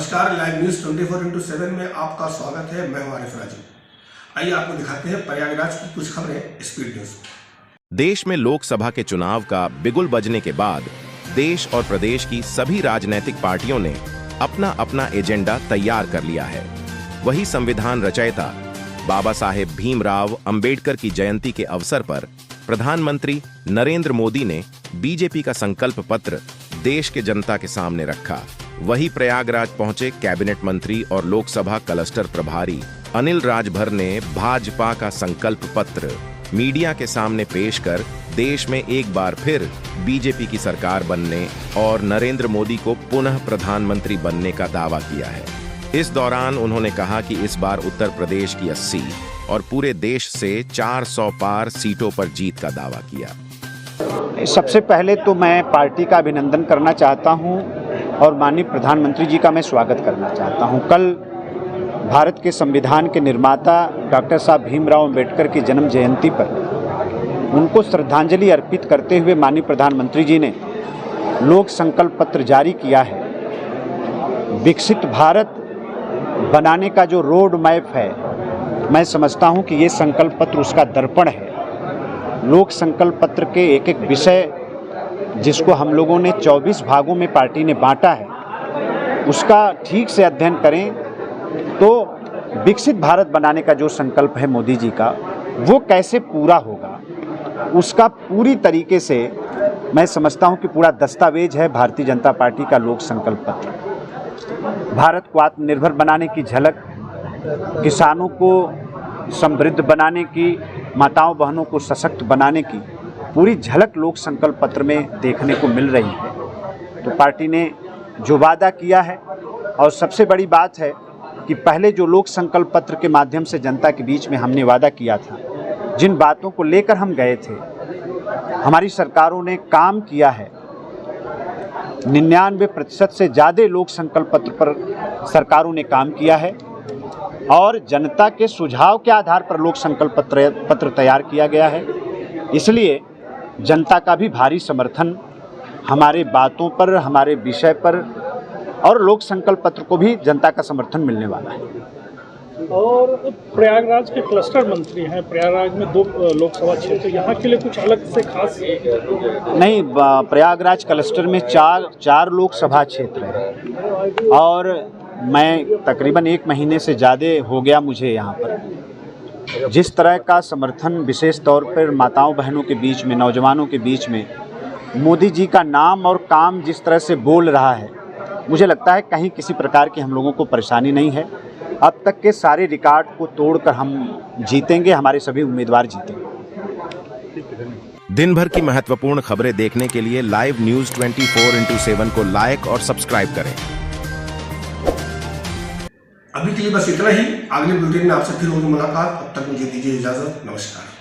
नमस्कार, live news 24x7 में आपका स्वागत है। मैं हूं आरिफ राजीव। आइए आपको दिखाते हैं प्रयागराज की कुछ खबरें स्पीड न्यूज। देश में लोकसभा के चुनाव का बिगुल बजने के बाद देश और प्रदेश की सभी राजनीतिक पार्टियों ने अपना अपना एजेंडा तैयार कर लिया है। वही संविधान रचयिता बाबा साहेब भीमराव अंबेडकर की जयंती के अवसर पर प्रधानमंत्री नरेंद्र मोदी ने बीजेपी का संकल्प पत्र देश के जनता के सामने रखा। वही प्रयागराज पहुंचे कैबिनेट मंत्री और लोकसभा क्लस्टर प्रभारी अनिल राजभर ने भाजपा का संकल्प पत्र मीडिया के सामने पेश कर देश में एक बार फिर बीजेपी की सरकार बनने और नरेंद्र मोदी को पुनः प्रधानमंत्री बनने का दावा किया है। इस दौरान उन्होंने कहा कि इस बार उत्तर प्रदेश की 80 और पूरे देश से 400 पार सीटों पर जीत का दावा किया। सबसे पहले तो मैं पार्टी का अभिनंदन करना चाहता हूं और माननीय प्रधानमंत्री जी का मैं स्वागत करना चाहता हूं। कल भारत के संविधान के निर्माता डॉक्टर साहब भीमराव अंबेडकर की जन्म जयंती पर उनको श्रद्धांजलि अर्पित करते हुए माननीय प्रधानमंत्री जी ने लोक संकल्प पत्र जारी किया है। विकसित भारत बनाने का जो रोड मैप है, मैं समझता हूं कि ये संकल्प पत्र उसका दर्पण है। लोक संकल्प पत्र के एक एक विषय जिसको हम लोगों ने 24 भागों में पार्टी ने बांटा है, उसका ठीक से अध्ययन करें तो विकसित भारत बनाने का जो संकल्प है मोदी जी का, वो कैसे पूरा होगा, उसका पूरी तरीके से मैं समझता हूं कि पूरा दस्तावेज है भारतीय जनता पार्टी का लोक संकल्प पत्र। भारत को आत्मनिर्भर बनाने की झलक, किसानों को समृद्ध बनाने की, माताओं बहनों को सशक्त बनाने की पूरी झलक लोक संकल्प पत्र में देखने को मिल रही है। तो पार्टी ने जो वादा किया है, और सबसे बड़ी बात है कि पहले जो लोक संकल्प पत्र के माध्यम से जनता के बीच में हमने वादा किया था, जिन बातों को लेकर हम गए थे, हमारी सरकारों ने काम किया है। 99% से ज़्यादा लोक संकल्प पत्र पर सरकारों ने काम किया है और जनता के सुझाव के आधार पर लोक संकल्प पत्र तैयार किया गया है। इसलिए जनता का भी भारी समर्थन हमारे बातों पर, हमारे विषय पर, और लोक संकल्प पत्र को भी जनता का समर्थन मिलने वाला है। और प्रयागराज के क्लस्टर मंत्री हैं, प्रयागराज में 2 लोकसभा क्षेत्र, यहाँ के लिए कुछ अलग से खास नहीं। प्रयागराज क्लस्टर में चार लोकसभा क्षेत्र हैं और मैं तकरीबन 1 महीने से ज़्यादा हो गया मुझे यहाँ पर। जिस तरह का समर्थन विशेष तौर पर माताओं बहनों के बीच में, नौजवानों के बीच में मोदी जी का नाम और काम जिस तरह से बोल रहा है, मुझे लगता है कहीं किसी प्रकार की हम लोगों को परेशानी नहीं है। अब तक के सारे रिकॉर्ड को तोड़कर हम जीतेंगे, हमारे सभी उम्मीदवार जीतेंगे। दिन भर की महत्वपूर्ण खबरें देखने के लिए लाइव न्यूज 24x7 को लाइक और सब्सक्राइब करें। अभी के लिए बस इतना ही। अगले बुलेटिन में आपसे फिर होगी मुलाकात। अब तक मुझे दीजिए इजाजत। नमस्कार।